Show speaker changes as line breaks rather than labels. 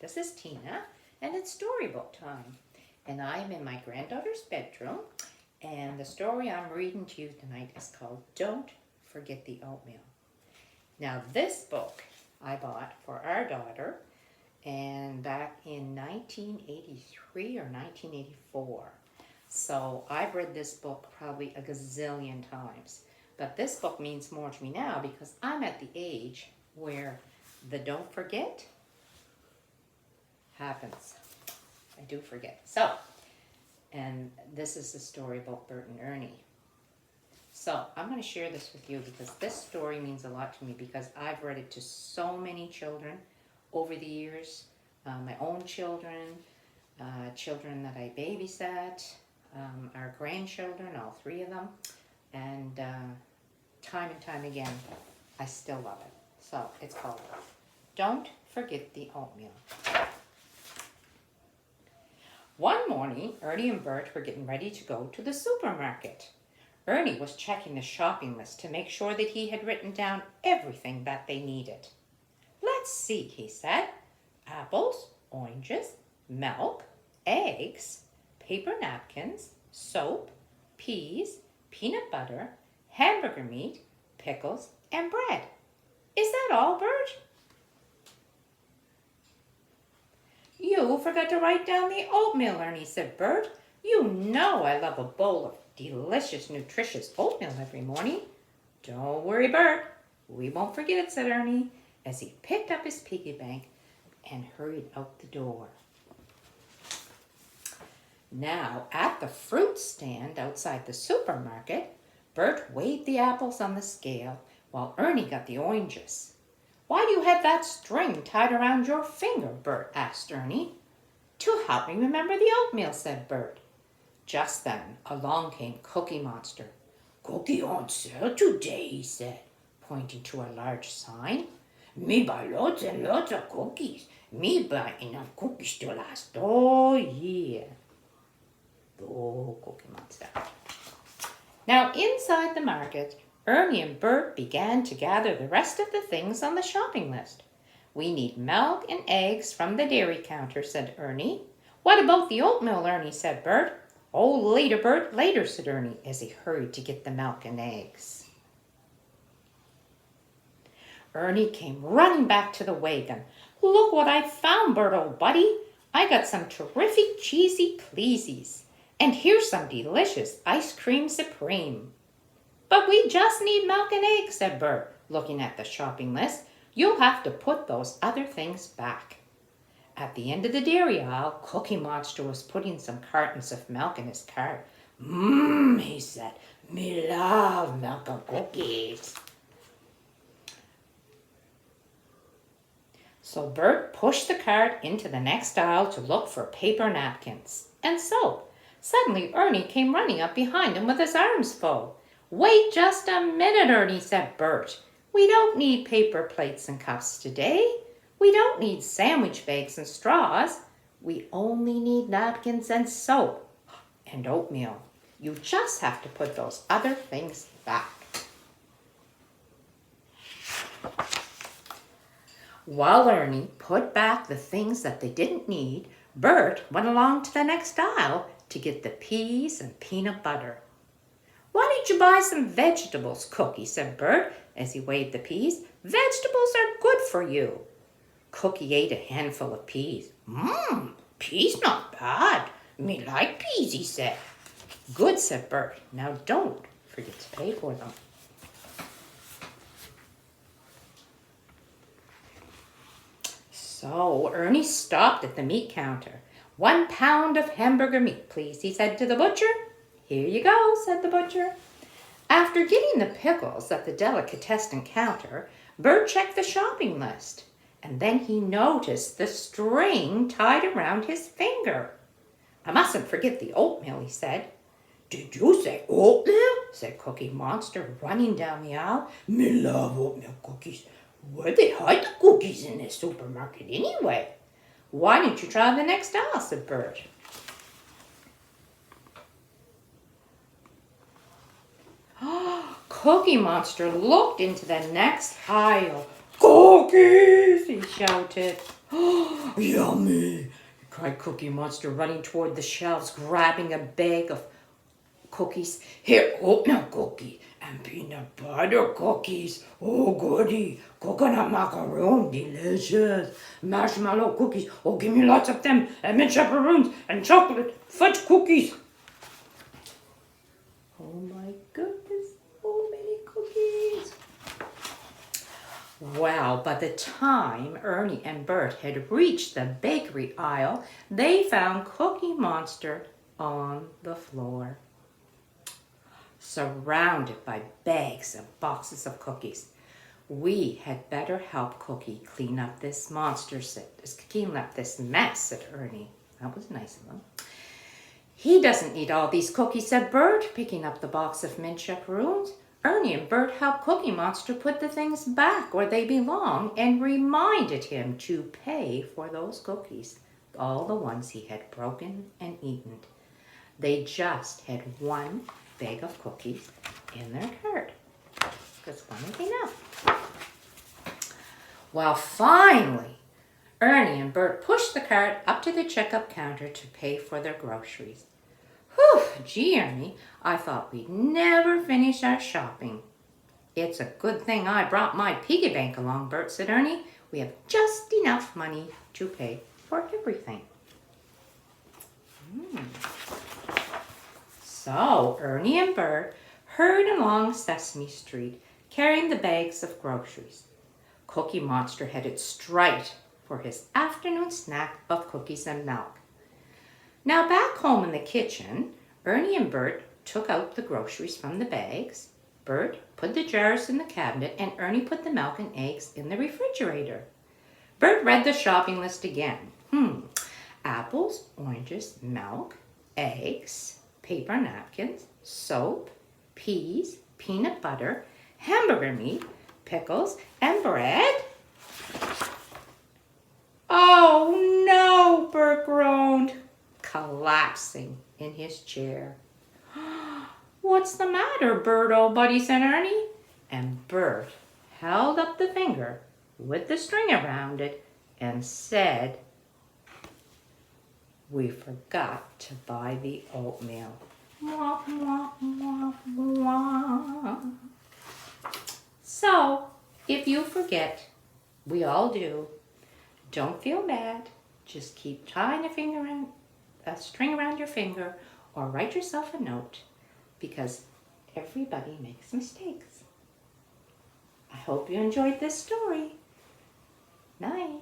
This is Tina, and it's storybook time. And I'm in my granddaughter's bedroom, and the story I'm reading to you tonight is called Don't Forget the Oatmeal. Now, this book I bought for our daughter, and back in 1983 or 1984. So I've read this book probably a gazillion times. But this book means more to me now because I'm at the age where the don't forget happens. I do forget. So, and this is the storybook Bert and Ernie. So I'm going to share this with you because this story means a lot to me because I've read it to so many children over the years. My own children, children that I babysat, our grandchildren, all three of them. And time and time again, I still love it. So it's called Don't Forget the Oatmeal. One morning, Ernie and Bert were getting ready to go to the supermarket. Ernie was checking the shopping list to make sure that he had written down everything that they needed. Let's see, he said. Apples, oranges, milk, eggs, paper napkins, soap, peas, peanut butter, hamburger meat, pickles, and bread. Is that all, Bert? You forgot to write down the oatmeal, Ernie, said Bert. You know I love a bowl of delicious, nutritious oatmeal every morning. Don't worry, Bert. We won't forget it, said Ernie, as he picked up his piggy bank and hurried out the door. Now, at the fruit stand outside the supermarket, Bert weighed the apples on the scale while Ernie got the oranges. Why do you have that string tied around your finger, Bert asked Ernie. To help me remember the oatmeal, said Bert. Just then, along came Cookie Monster. Cookie on sale today, he said, pointing to a large sign. Me buy lots and lots of cookies. Me buy enough cookies to last all year. Oh, Cookie Monster. Now, inside the market, Ernie and Bert began to gather the rest of the things on the shopping list. We need milk and eggs from the dairy counter, said Ernie. What about the oatmeal, Ernie, said Bert. Oh, later, Bert, later, said Ernie, as he hurried to get the milk and eggs. Ernie came running back to the wagon. Look what I found, Bert, old buddy. I got some terrific cheesy pleasies. And here's some delicious ice cream supreme. But we just need milk and eggs, said Bert, looking at the shopping list. You'll have to put those other things back. At the end of the dairy aisle, Cookie Monster was putting some cartons of milk in his cart. He said, me love milk and cookies. So Bert pushed the cart into the next aisle to look for paper napkins and soap. Suddenly, Ernie came running up behind him with his arms full. Wait just a minute, Ernie, said Bert. We don't need paper plates and cups today. We don't need sandwich bags and straws. We only need napkins and soap and oatmeal. You just have to put those other things back. While Ernie put back the things that they didn't need, Bert went along to the next aisle to get the peas and peanut butter. Why don't you buy some vegetables, Cookie, said Bert as he weighed the peas. Vegetables are good for you. Cookie ate a handful of peas. Peas not bad. Me like peas, he said. Good, said Bert. Now don't forget to pay for them. So Ernie stopped at the meat counter. 1 pound of hamburger meat, please, he said to the butcher. Here you go, said the butcher. After getting the pickles at the delicatessen counter, Bert checked the shopping list, and then he noticed the string tied around his finger. I mustn't forget the oatmeal, he said. Did you say oatmeal? Said Cookie Monster, running down the aisle. Me love oatmeal cookies. Where they hide the cookies in the supermarket anyway? Why don't you try the next aisle, said Bert. Cookie Monster looked into the next aisle. Cookies, he shouted. Oh, yummy, cried Cookie Monster, running toward the shelves, grabbing a bag of cookies. Here, oatmeal cookie and peanut butter cookies. Oh, goody. Coconut macaroon, delicious. Marshmallow cookies. Oh, give me lots of them. And mint chaperoons and chocolate fudge cookies. Oh my goodness, so many cookies. Well, by the time Ernie and Bert had reached the bakery aisle, they found Cookie Monster on the floor, surrounded by bags and boxes of cookies. We had better help Cookie clean up this mess, said Ernie. That was nice of him. He doesn't need all these cookies, said Bert, picking up the box of mint chaperoons. Ernie and Bert helped Cookie Monster put the things back where they belong and reminded him to pay for those cookies, all the ones he had broken and eaten. They just had one bag of cookies in their cart. Just one was enough. Well, finally, Ernie and Bert pushed the cart up to the checkout counter to pay for their groceries. Whew, gee, Ernie, I thought we'd never finish our shopping. It's a good thing I brought my piggy bank along, Bert, said Ernie. We have just enough money to pay for everything. So Ernie and Bert hurried along Sesame Street, carrying the bags of groceries. Cookie Monster headed straight for his afternoon snack of cookies and milk. Now back home in the kitchen, Ernie and Bert took out the groceries from the bags. Bert put the jars in the cabinet and Ernie put the milk and eggs in the refrigerator. Bert read the shopping list again. Apples, oranges, milk, eggs, paper napkins, soap, peas, peanut butter, hamburger meat, pickles, and bread. Oh no, Bert groaned, collapsing in his chair. What's the matter, Bert, old buddy, said Ernie. And Bert held up the finger with the string around it and said, we forgot to buy the oatmeal. Mwah, mwah, mwah, mwah. So, if you forget, we all do, don't feel bad. Just keep tying a string around your finger or write yourself a note, because everybody makes mistakes. I hope you enjoyed this story. Night.